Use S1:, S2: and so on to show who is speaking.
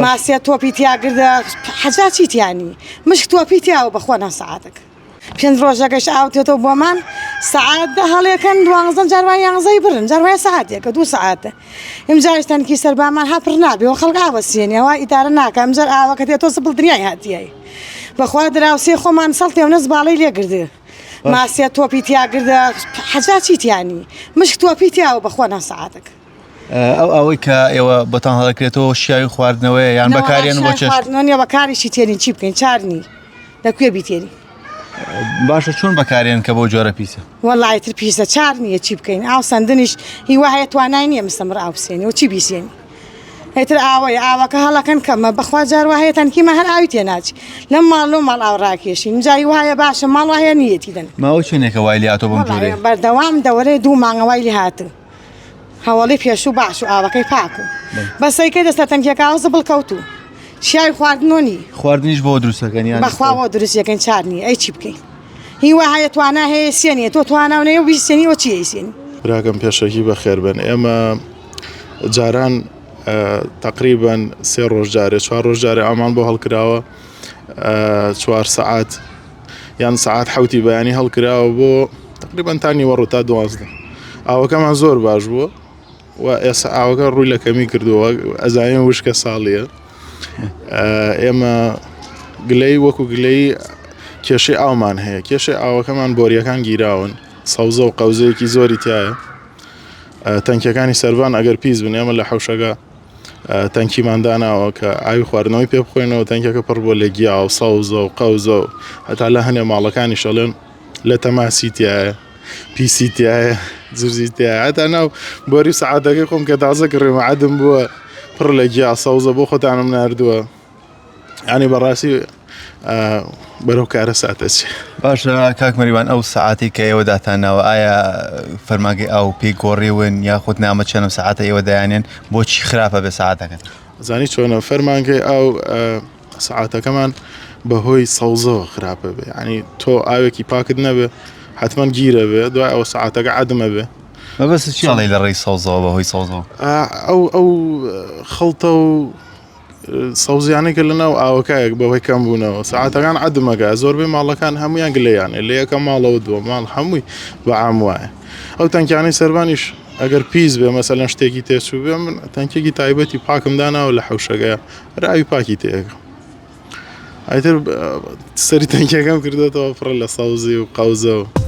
S1: ماسیە تۆپی تیاگردە حەجا چیت یانی مشک تۆپی تیاوە بەخوا ناو سەعاتێک پێنج ڕۆژەکەش ئاوتێتەوە بۆمان سەعات هەڵێکەن 12 جاروای 11 برن جاروای سەعاتێکە 2 سەعاتە ئەمجارش تەنکی سەربامان هەپڕ نابێ خەڵک ئاوەسیێنی ئەوە ئیدارە ناکە ئەمجار ئاوەکە تێتۆ سبڵ دنیای هاتیایی بەخوا دراوسێ خۆمان سەڵ تێونەس باڵی لێگردێ ماسیە تۆپی تیاگردە حەجا چیت یانی مشک تۆپی تیاوە بەخوا ناو سەعاتێک
S2: ئەوەی کە ئێوە بەتان هەڵەکرێتەوە شیاوی خواردنەوەی یان بەکاریان بۆ چێشت
S1: خواردنەوە بەکاریشی تێنین چی بکەین چارنی لەکوێ بیتێنی
S2: باشە چۆن بەکارێن کە بۆ جۆرە پیسە
S1: وەڵای تر پیسە چار نییە چی بکەین ئاو سندنیش هیوا هەیە توانای نییە مستەمر ئاو بسێنی و چی بیسێنی هێتر ئاوەیە ئاوەکە هەڵەکەن کەمە بەخوا جاروا هەیە تەنکیمە هەر ئاوی تێناچی لەم ماڵ و ماڵ ئاو ڕاکێشین جای وایە باشە ماڵ وایە نیەتی دەن
S2: ماوە چێنێکە وای لێ هاتۆ بەم جۆرەیە
S1: بەردەوام دەوەرەی 2 مانگەوای لێ هاتن هەوڵی پێش و باش و ئاوەکەی پاکو بەسەیکەی دەستە تەنکیەکە زبڵ کەوتو شیاوی خواردنۆنی
S2: خواردنیش بۆ دروستەکەنیان
S1: بەخوا بۆ دروستیەکەن چار نییە ئەی چی بکەین هیوا هەیە توانای هەیە سێنیە تۆ تواناونەیە و بیسێنی وە چی ئەیسێنی
S3: براکەم پێشەکی بەخێربن ئێمە جاران تقریبا 3 ڕۆژ جارێ 4 ڕۆژ جارێ ئامان بۆ هەڵکراوە 4 سەعات یان سەعات حوتی بەیانی هەڵکراوە بۆ تقریبا تا نیوە ڕۆ تا 12 ئاوەکەمان زۆر باش بووە و ئێستا ئاوەکە ڕووی لە کەمی کردووە ئەزانین وشکە ساڵیە ئێمە گلەی وەکو گلەی کێشەی ئاومان هەیە کێشەی ئاوەکەمان بۆریەکان گیراون سەوزە و قەوزەیەکی زۆری تایە تەنکیەکانی سەربان ئەگەر پیس بن ئێمە لە حەوشەکە تەنکیمان داناوە کە ئاوی خواردنەوەی پێ بخۆینەوە تەنکەکە پڕ بۆ لە گیا و سەوزە و قەوزە و هەتا لە هەنێ ماڵەکانی شەڵێن لە تەماسی تایە پیسی تایە زرزی تایە هەتا ناو بۆری سەعاتەکەی خۆم کە تازە کڕێمە عەدم بووە پڕ لە گیا سەوزە بۆ خۆتانم ناردووە ینی بەڕاستی بەرەو کارە ساتە چێ
S2: باشە کاک مەریوان ئەو سەعاتی کە ئێوە داتانەوە ئایا فەرماگەی ئاو پێی گۆڕیون یاخود نامە چەندم سەعاتە ئێوە دەیانێن بۆچی خراپە بێ سەعاتەکەن
S3: زانی چۆنە فەرمانگەی ئەو سەعاتەکەمان بەهۆی سەوزەوە خراپە بێ ینی تۆ ئاوێکی پاکت نەبێ حتمما گیرە بێ دوای ئەو سەعاتەکە عەدمە بێ
S2: مەبەست چیڵی لە ڕێی سەوزەوە بەهۆی سەوزەوە
S3: ئەو خەڵتە و سەوزیانێکە لەناو ئاوەکایەک بەهۆی کەم بوونەوە سەعاتەکان عەدمەکە زۆربەی ماڵەکان هەمویان گلەیانێ لە یەکە ماڵەوە دووە ماڵ هەمووی بەعام وایە ئەو تەنکیانەی سەربانیش ئەگەر پیس بێ مەسەلەن شتێکی تێچوو بێ من تەنکێکی تایبەتی پاکم داناوە لە حەوشەکەیە ئاوی پاکی تێیەکە ئایتر سەری تەنکیەکەم کردێتەوە پڕە لە سەوزی و قەوزە و